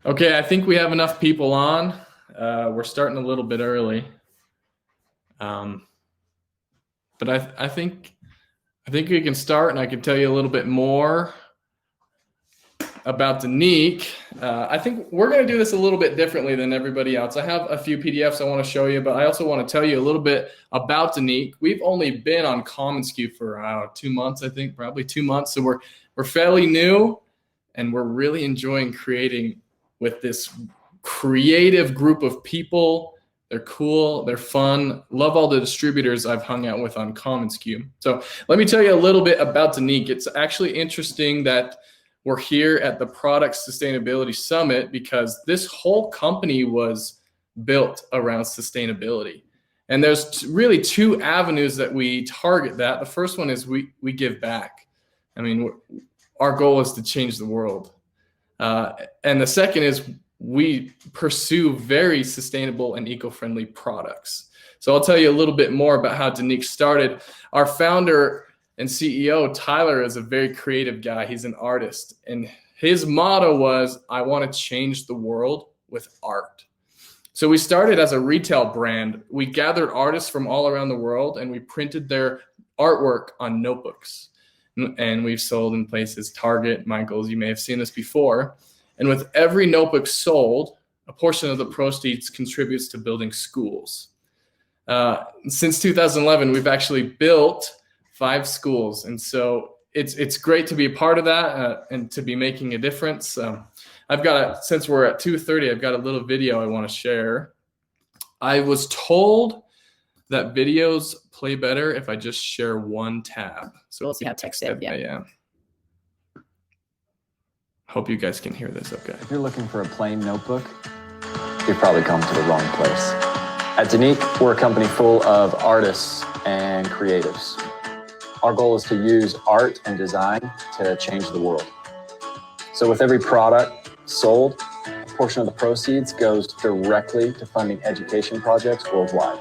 Okay, I think we have enough people on. We're starting a little bit early, but I think we can start, and I can tell you a little bit more about Denik. I think we're going to do this a little bit differently than everybody else. I have a few PDFs I want to show you, but I also want to tell you a little bit about Denik. We've only been on commonsku for 2 months, I think, probably 2 months. So we're fairly new, and we're really enjoying creating with this creative group of people. They're cool, they're fun. Love all the distributors I've hung out with on commonsku. So let me tell you a little bit about Denik. It's actually interesting that we're here at the Product Sustainability Summit because this whole company was built around sustainability. And there's really two avenues that we target that. The first one is we give back. I mean, our goal is to change the world. And the second is we pursue very sustainable and eco-friendly products. So I'll tell you a little bit more about how Denik started. Our founder and CEO, Tyler, is a very creative guy. He's an artist. And his motto was, I want to change the world with art. So we started as a retail brand. We gathered artists from all around the world and we printed their artwork on notebooks. And we've sold in places, Target, Michael's, you may have seen this before. And with every notebook sold, a portion of the proceeds contributes to building schools. Since 2011, we've actually built 5 schools. And so it's great to be a part of that and to be making a difference. Since we're at 2:30, I've got a little video I want to share. I was told that videos play better if I just share one tab. So we'll see how tech savvy. Yeah. Hope you guys can hear this okay. If you're looking for a plain notebook, you've probably come to the wrong place. At Denik, we're a company full of artists and creatives. Our goal is to use art and design to change the world. So with every product sold, a portion of the proceeds goes directly to funding education projects worldwide.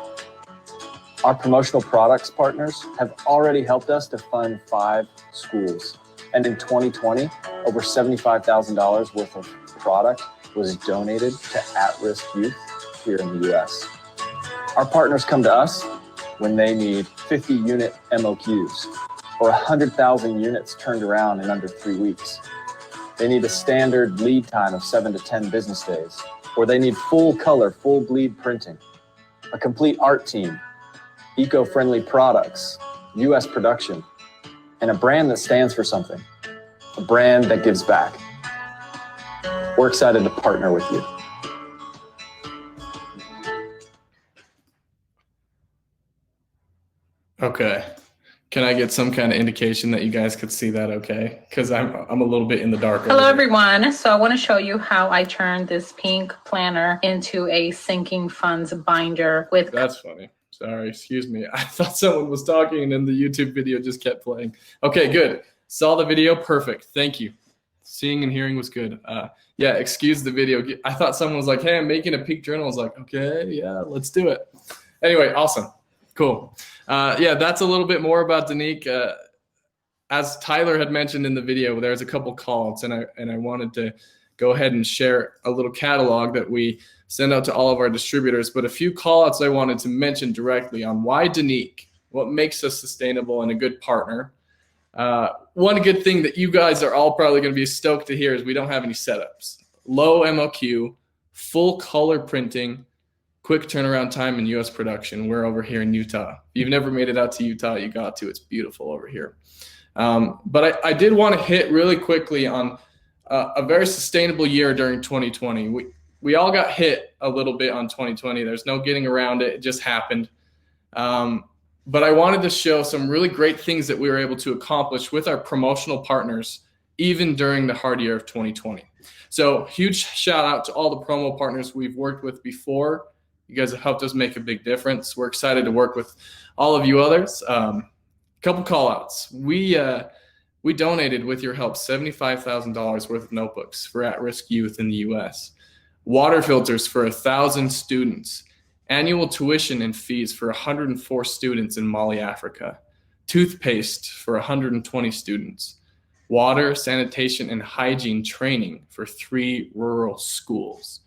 Our promotional products partners have already helped us to fund 5 schools. And in 2020, over $75,000 worth of product was donated to at-risk youth here in the US. Our partners come to us when they need 50 unit MOQs or 100,000 units turned around in under 3 weeks. They need a standard lead time of 7 to 10 business days, or they need full color, full bleed printing, a complete art team, eco-friendly products, US production, and a brand that stands for something, a brand that gives back. We're excited to partner with you. Okay. Can I get some kind of indication that you guys could see that okay? Because I'm a little bit in the dark. Hello, everyone. So I want to show you how I turned this pink planner into a sinking funds binder with... That's funny. Sorry, excuse me. I thought someone was talking and then the YouTube video just kept playing. Okay, good. Saw the video. Perfect. Thank you. Seeing and hearing was good. Yeah, excuse the video. I thought someone was like, hey, I'm making a pink journal. I was like, okay, yeah, let's do it. Anyway, awesome. Cool. Yeah, that's a little bit more about Denik. As Tyler had mentioned in the video, there's a couple call-outs, and I wanted to go ahead and share a little catalog that we send out to all of our distributors. But a few call-outs I wanted to mention directly on why Denik, what makes us sustainable and a good partner. One good thing that you guys are all probably going to be stoked to hear is we don't have any setups. Low MOQ, full color printing, quick turnaround time in US production. We're over here in Utah. If you've never made it out to Utah, you got to. It's beautiful over here. But I did want to hit really quickly on a very sustainable year during 2020. We all got hit a little bit on 2020. There's no getting around it. It just happened. But I wanted to show some really great things that we were able to accomplish with our promotional partners, even during the hard year of 2020. So huge shout out to all the promo partners we've worked with before. You guys have helped us make a big difference. We're excited to work with all of you others. Couple call outs. We donated, with your help, $75,000 worth of notebooks for at-risk youth in the US. Water filters for 1,000 students. Annual tuition and fees for 104 students in Mali, Africa. Toothpaste for 120 students. water, sanitation, and hygiene training for 3 rural schools.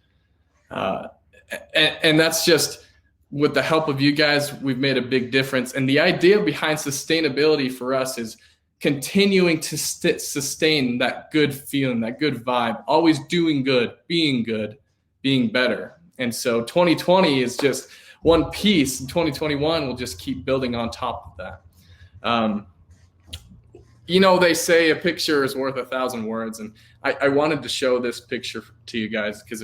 And that's just, with the help of you guys, we've made a big difference. And the idea behind sustainability for us is continuing to sustain that good feeling, that good vibe, always doing good, being better. And so 2020 is just one piece, and 2021 will just keep building on top of that. You know, they say a picture is worth 1,000 words, and I wanted to show this picture to you guys because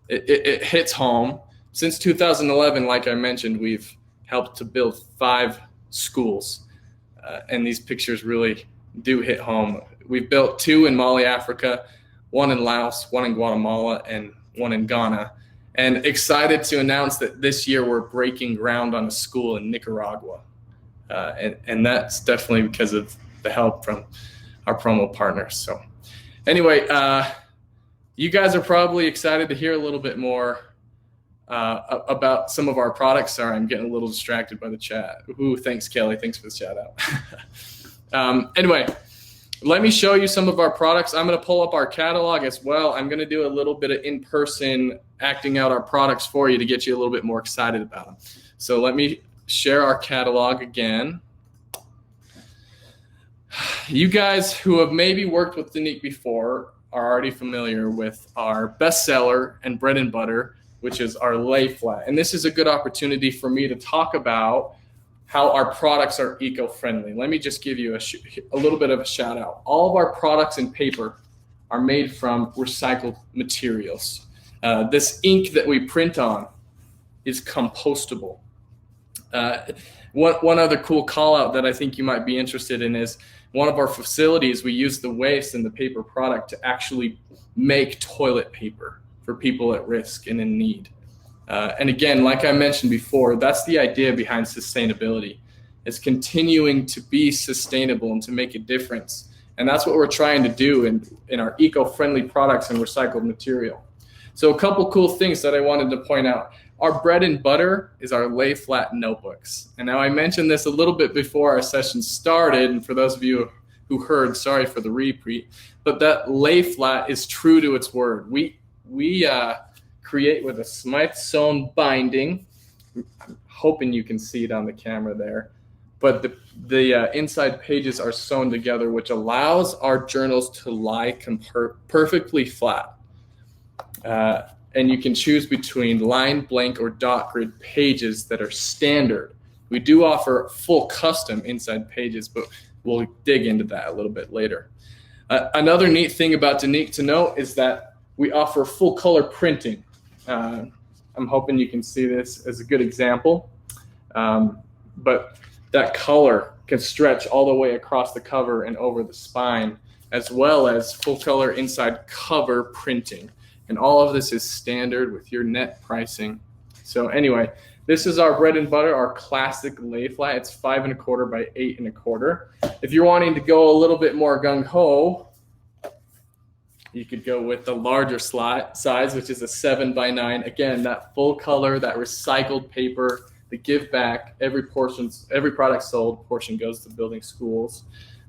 it hits home. Since 2011, like I mentioned, we've helped to build 5 schools, and these pictures really do hit home. We've built 2 in Mali, Africa, 1 in Laos, 1 in Guatemala, and 1 in Ghana. And excited to announce that this year we're breaking ground on a school in Nicaragua. And that's definitely because of the help from our promo partners. So anyway, you guys are probably excited to hear a little bit more about some of our products. Sorry, I'm getting a little distracted by the chat. Ooh, thanks, Kelly. Thanks for the shout out. Anyway, let me show you some of our products. I'm going to pull up our catalog as well. I'm going to do a little bit of in-person acting out our products for you to get you a little bit more excited about them. So let me share our catalog again. You guys who have maybe worked with Denik before are already familiar with our bestseller and bread and butter, which is our lay flat. And this is a good opportunity for me to talk about how our products are eco-friendly. Let me just give you a little bit of a shout out. All of our products in paper are made from recycled materials. This ink that we print on is compostable. One other cool call out that I think you might be interested in is one of our facilities, we use the waste in the paper product to actually make toilet paper for people at risk and in need. And again, like I mentioned before, that's the idea behind sustainability. It's continuing to be sustainable and to make a difference. And that's what we're trying to do in our eco-friendly products and recycled material. So a couple cool things that I wanted to point out. Our bread and butter is our lay flat notebooks. And now I mentioned this a little bit before our session started. And for those of you who heard, sorry for the repeat, but that lay flat is true to its word. We create with a Smythe sewn binding. I'm hoping you can see it on the camera there. But the inside pages are sewn together, which allows our journals to lie perfectly flat. And you can choose between line, blank, or dot grid pages that are standard. We do offer full custom inside pages, but we'll dig into that a little bit later. Another neat thing about Denik to note is that we offer full color printing. I'm hoping you can see this as a good example. But that color can stretch all the way across the cover and over the spine, as well as full color inside cover printing. And all of this is standard with your net pricing. So anyway, this is our bread and butter, our classic lay flat. It's 5 1/4 by 8 1/4. If you're wanting to go a little bit more gung-ho, you could go with the larger size, which is a 7 by 9. Again, that full color, that recycled paper, the give back, every product sold, portion goes to building schools.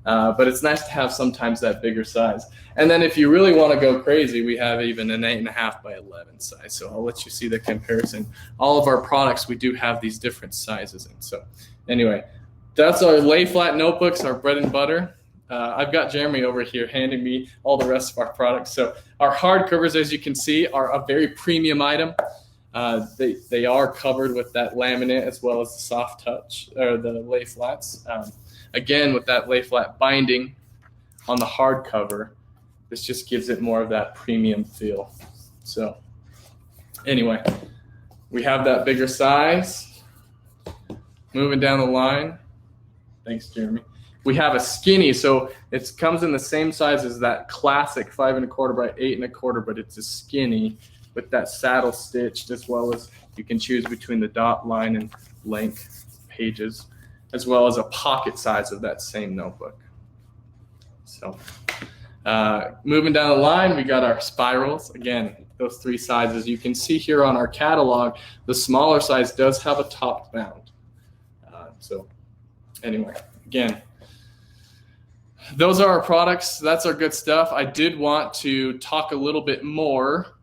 But it's nice to have sometimes that bigger size. And then if you really want to go crazy, we have even an 8 1/2 by 11 size. So I'll let you see the comparison. All of our products, we do have these different sizes in. So anyway, that's our lay flat notebooks, our bread and butter. I've got Jeremy over here handing me all the rest of our products. So our hardcovers, as you can see, are a very premium item. They are covered with that laminate as well as the soft touch, or the lay flats. Again, with that lay flat binding on the hardcover, this just gives it more of that premium feel. So anyway, we have that bigger size. Moving down the line. Thanks, Jeremy. We have a skinny, so it comes in the same size as that classic 5 1/4 by 8 1/4, but it's a skinny with that saddle stitched, as well as you can choose between the dot, line, and blank pages, as well as a pocket size of that same notebook. So moving down the line, we got our spirals. Again, those 3 sizes. You can see here on our catalog, the smaller size does have a top bound. So anyway, again, those are our products. That's our good stuff. I did want to talk a little bit more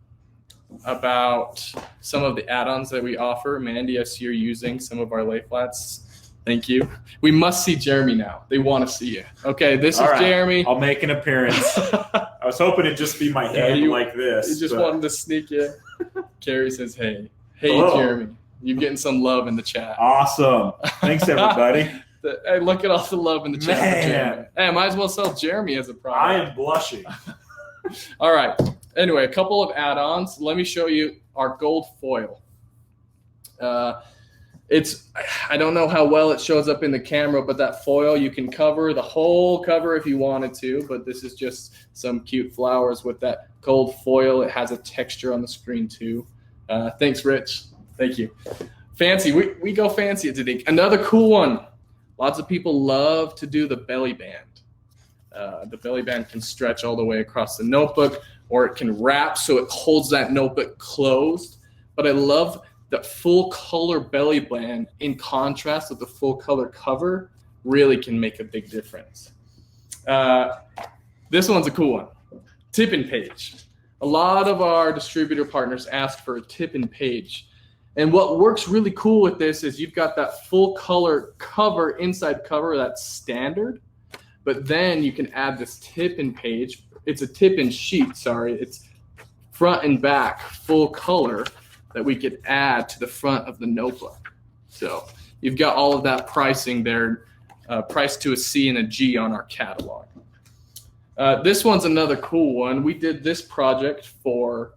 about some of the add-ons that we offer. Mandy, I see you're using some of our lay flats. Thank you. We must see Jeremy now. They want to see you. Okay, this All is right. Jeremy. I'll make an appearance. I was hoping it'd just be my hand like this. You just wanted to sneak in. Carrie says, hey. Hey, Hello. Jeremy. You're getting some love in the chat. Awesome. Thanks, everybody. Hey, look at all the love in the chat for Jeremy. Hey, I might as well sell Jeremy as a product. I am blushing. All right. Anyway, a couple of add-ons. Let me show you our gold foil. I don't know how well it shows up in the camera, but that foil, you can cover the whole cover if you wanted to, but this is just some cute flowers with that gold foil. It has a texture on the screen too. Thanks, Rich. Thank you. Fancy. We go fancy at Denik. Another cool one. Lots of people love to do the belly band. The belly band can stretch all the way across the notebook, or it can wrap so it holds that notebook closed. But I love the full color belly band in contrast with the full color cover really can make a big difference. This one's a cool one. Tip-in page. A lot of our distributor partners ask for a tip-in page. And what works really cool with this is you've got that full color cover, inside cover, that's standard. But then you can add this tip-in page. It's a tip-in sheet, sorry. It's front and back, full color that we could add to the front of the notebook. So you've got all of that pricing there, priced to a C and a G on our catalog. This one's another cool one. We did this project for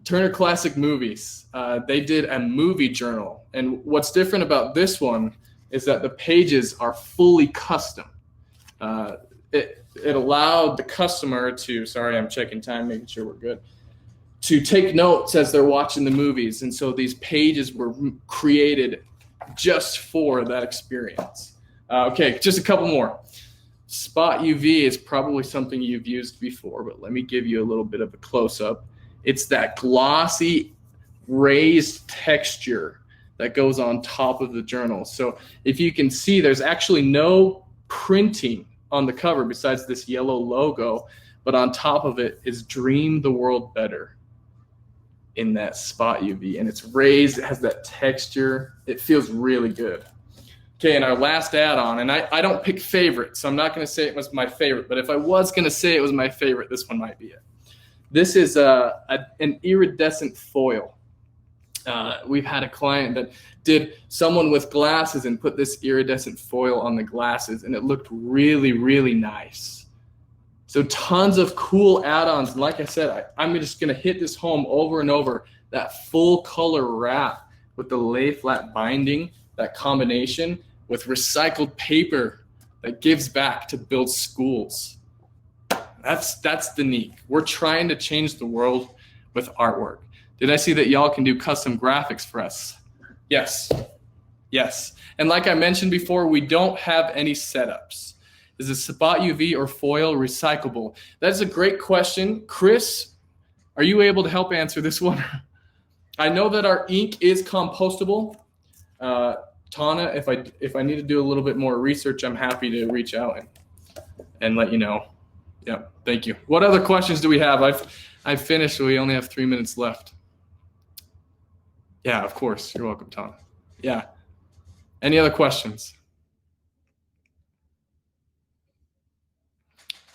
Turner Classic Movies. They did a movie journal. And what's different about this one is that the pages are fully custom. It allowed the customer to, sorry, I'm checking time, making sure we're good, to take notes as they're watching the movies. And so these pages were created just for that experience. Okay, just a couple more. Spot UV is probably something you've used before, but let me give you a little bit of a close-up. It's that glossy raised texture that goes on top of the journal. So if you can see, there's actually no printing on the cover besides this yellow logo, but on top of it is Dream the World Better in that Spot UV. And it's raised, it has that texture. It feels really good. Okay, and our last add-on, and I don't pick favorites, so I'm not gonna say it was my favorite, but if I was gonna say it was my favorite, this one might be it. This is an iridescent foil. We've had a client that did someone with glasses and put this iridescent foil on the glasses, and it looked really, really nice. So tons of cool add-ons. And like I said, I'm just gonna hit this home over and over. That full color wrap with the lay flat binding, that combination with recycled paper that gives back to build schools. That's Denik. We're trying to change the world with artwork. Did I see that y'all can do custom graphics for us? Yes. Yes. And like I mentioned before, we don't have any setups. Is a Spot UV or foil recyclable? That's a great question. Chris, are you able to help answer this one? I know that our ink is compostable. Tana, if I need to do a little bit more research, I'm happy to reach out and let you know. Yeah, thank you. What other questions do we have? I've finished, so we only have 3 minutes left. Yeah, of course. You're welcome, Tana. Yeah. Any other questions?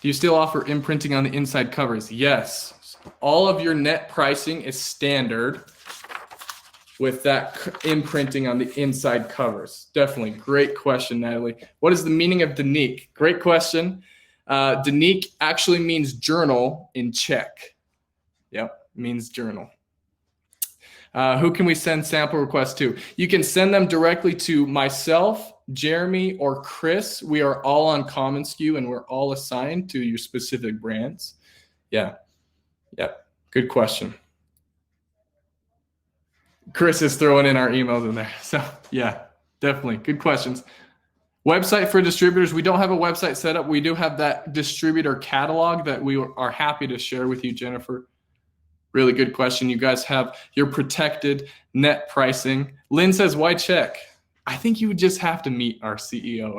Do you still offer imprinting on the inside covers? Yes. All of your net pricing is standard with that imprinting on the inside covers. Definitely. Great question, Natalie. What is the meaning of Denik? Great question. Denik actually means journal in Czech. Yep, means journal. Who can we send sample requests to? You can send them directly to myself, Jeremy, or Chris. We are all on commonsku and we're all assigned to your specific brands. Yeah, good question. Chris is throwing in our emails in there. So yeah, definitely. Good questions. Website for distributors. We don't have a website set up. We do have that distributor catalog that we are happy to share with you, Jennifer. Really good question. You guys have your protected net pricing. Lynn says, why check? I think you would just have to meet our CEO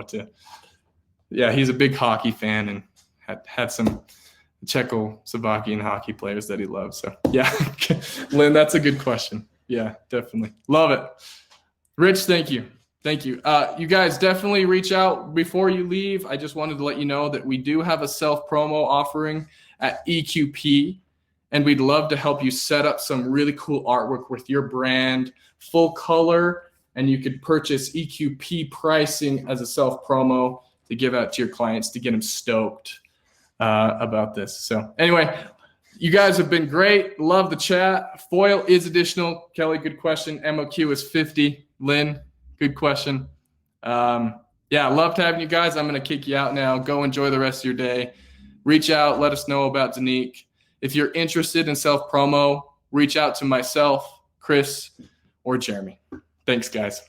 yeah, he's a big hockey fan and had some Czechoslovakian hockey players that he loves. So yeah, Lynn, that's a good question. Yeah, definitely. Love it. Rich, thank you. Thank you. You guys definitely reach out before you leave. I just wanted to let you know that we do have a self-promo offering at EQP, and we'd love to help you set up some really cool artwork with your brand, full color, and you could purchase EQP pricing as a self-promo to give out to your clients to get them stoked about this. So anyway, you guys have been great. Love the chat. Foil is additional. Kelly, good question. MOQ is 50. Lynn, good question. Yeah, loved having you guys. I'm going to kick you out now. Go enjoy the rest of your day. Reach out. Let us know about Denik. If you're interested in self-promo, reach out to myself, Chris, or Jeremy. Thanks, guys.